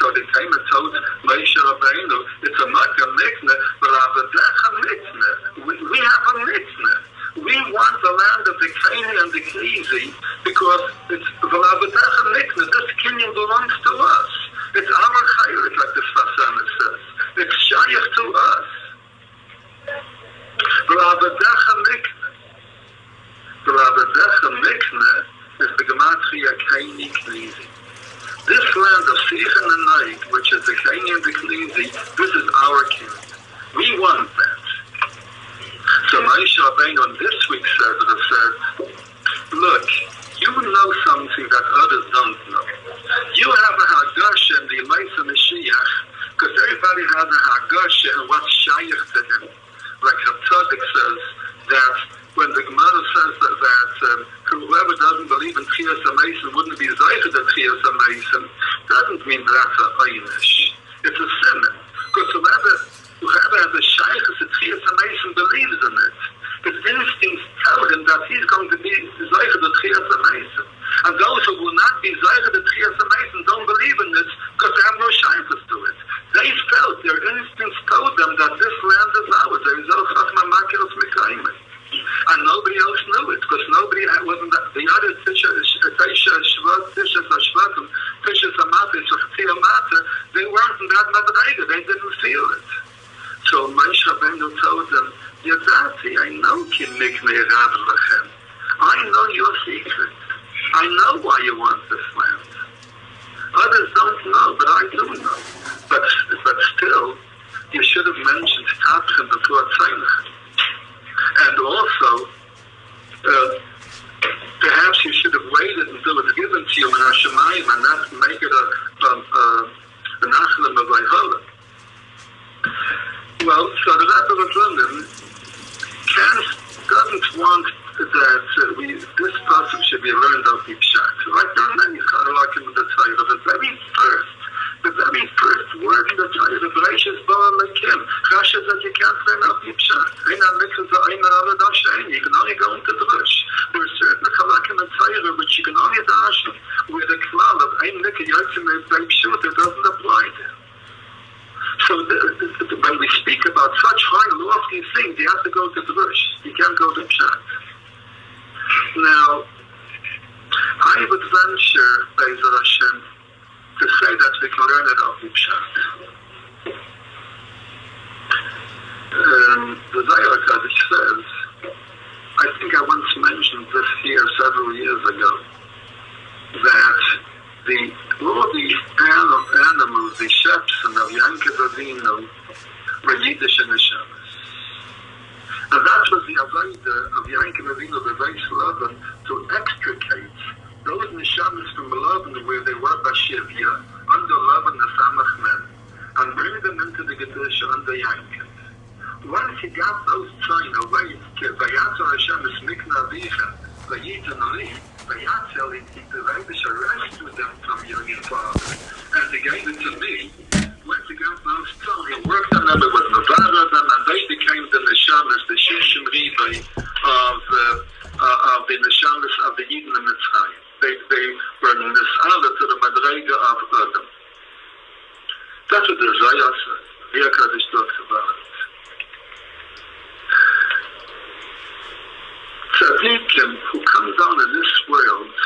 so they came and told Moshe Rabbeinu, it's a Makam Mikna, but Avadecha Mikna. We have a Mikna. We want the land of the Kaini and the Knizi because it's Valabadecha Mikna. This Kenyan belongs to us. It's our Chayrit, like the Sfasana says. It's Shayach to us. Valabadecha Mikna. Valabadecha Mikna is the Gematria Kaini Knizi. This land of Sich and the Naik, which is the Kaini and the Knizi, this is our kingdom. We want that. So Moshe Rabbeinu on this week's service said, look, you know something that others don't know. You have a Hagasha in the Yemaisa Mashiach, because everybody has a Hagasha and what's Shayach to him. Like Tzaddik says that when the Gemara says that whoever doesn't believe in Tchias HaMesim wouldn't be Zaychid at Tchias HaMesim, doesn't mean that's a Einish. It's a simon. Because whoever has a Shaychus at Tchias HaMesim believes in it. His instincts tell him that he's going to be Zaychid at Tchias HaMesim. And those who will not be Zaychid at Tchias HaMesim don't believe in it because they have no Shaychus to it. They felt, their instincts told them that this land is ours. And nobody else knew it because nobody wasn't the other they weren't in that Madrega. They didn't feel it. So Moshe Rabbeinu told them, Yadati, I know ki mikne rav lachem. I I know your secret. I know why you want this land. Others don't know, but I do know. But still, you should have mentioned Tatchem before Tzeinach. And also, perhaps you should have waited until it's given to you in Hashemayim and not make it a Nachlam of Vayhola. Well, so the Rebbe of Reuben doesn't want that this person should be learned of the Pshat. Like there are many Chalakim in the Torah. The very first word in the Torah, the Bereshis Bara Lekim, Rasha says you can't learn of the Pshat. You can only go into the Rush. There are certain Chalakim in the Torah which you can only dash with the klal of Ein Nikah Yotzim B'Pshat, it doesn't apply there. So when we speak about such high lofty things, you have to go to the Rush. You can't go to Pshat. Now, I would venture, Be'ezrat Hashem, to say that we can learn it off the Pshat. The Zohar Kaddish says, I think I once mentioned this here several years ago, that all the animals, the Shepson of Yankov Avinu, were Yiddish and Neshamas. And that was the avodah of Yankov Avinu, the Beis Lavan, to extricate those Neshamas from Lavan where they were Bashivya, under Lavan the Samach men, and bring them into the Gedusha under Yankov. Once he got those trying away, Vayatzal Hashem is Mikna Avicha, Vayitan Ali, Vayatzal, he rescued them from your father, and he gave it to me. Once he got those trying, he worked on them, it was Nevada them, and they became the Neshamas, the Shishim Rivai of the Neshamas of the Yidden and Mitzrayim. They were Nis'ala to the Madrega of Adam. That's what the Zohar says. Here Kaddish talks about it. Tzadikim who come down in this world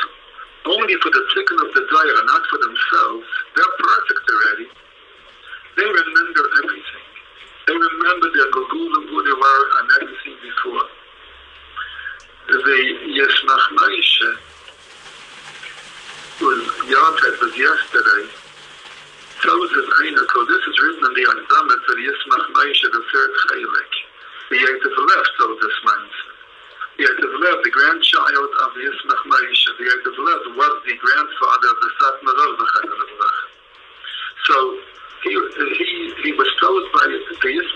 only for the tikkun of the Dayra, not for themselves, they're perfect already. They remember everything. They remember their Gogulim, who they were, and everything before. The Yismach Moshe was yesterday. Tells his Einako, this is written in the Akdamet of Yismach Moshe, the third Chaylik. The Yetiv left told this man. The Yetiv Lev, the grandchild of the Yismach Moshe, the Yetiv Lev was the grandfather of the Satmarov, the Chaylik. So he was told by the Yismach